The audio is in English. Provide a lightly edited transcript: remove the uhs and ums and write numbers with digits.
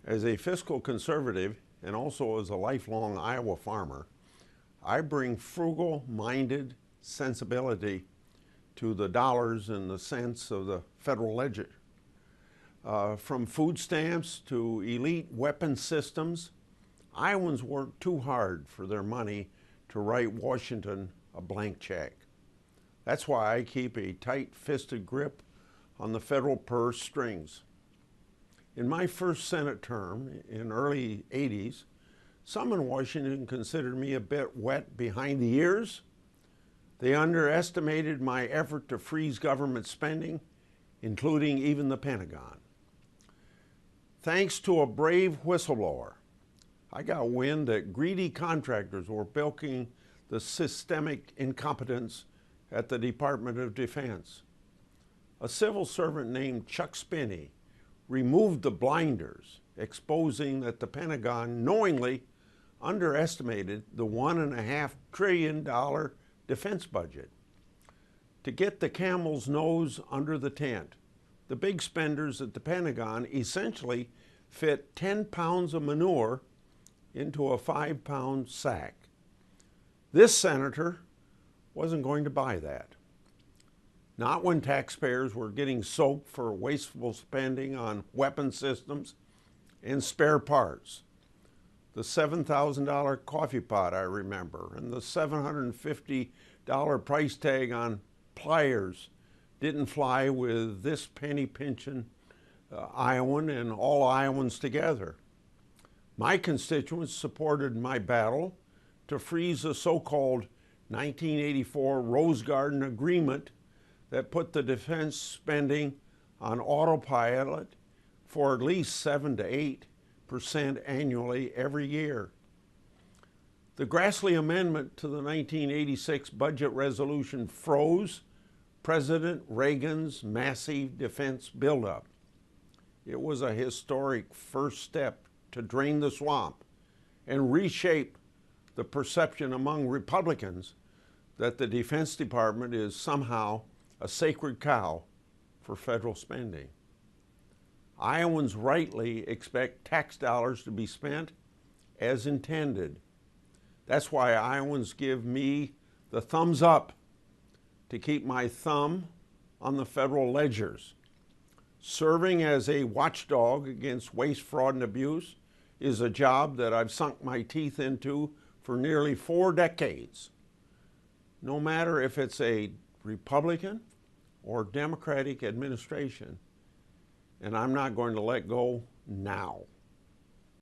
As a fiscal conservative and also as a lifelong Iowa farmer, I bring frugal-minded sensibility to the dollars and the cents of the federal ledger. From food stamps to elite weapon systems, Iowans work too hard for their money to write Washington a blank check. That's why I keep a tight-fisted grip on the federal purse strings. In my first Senate term in early 80s, some in Washington considered me a bit wet behind the ears. They underestimated my effort to freeze government spending, including even the Pentagon. Thanks to a brave whistleblower, I got wind that greedy contractors were bilking the systemic incompetence at the Department of Defense. A civil servant named Chuck Spinney removed the blinders, exposing that the Pentagon knowingly underestimated the $1.5 trillion defense budget. To get the camel's nose under the tent, the big spenders at the Pentagon essentially fit 10 pounds of manure into a 5-pound sack. This senator wasn't going to buy that. Not when taxpayers were getting soaked for wasteful spending on weapon systems and spare parts. The $7,000 coffee pot, I remember, and the $750 price tag on pliers didn't fly with this penny-pinching Iowan and all Iowans together. My constituents supported my battle to freeze the so-called 1984 Rose Garden Agreement that put the defense spending on autopilot for at least 7 to 8% annually every year. The Grassley Amendment to the 1986 budget resolution froze President Reagan's massive defense buildup. It was a historic first step to drain the swamp and reshape the perception among Republicans that the Defense Department is somehow a sacred cow for federal spending. Iowans rightly expect tax dollars to be spent as intended. That's why Iowans give me the thumbs up to keep my thumb on the federal ledgers. Serving as a watchdog against waste, fraud, and abuse is a job that I've sunk my teeth into for nearly 4 decades. No matter if it's a Republican or Democratic administration, and I'm not going to let go now.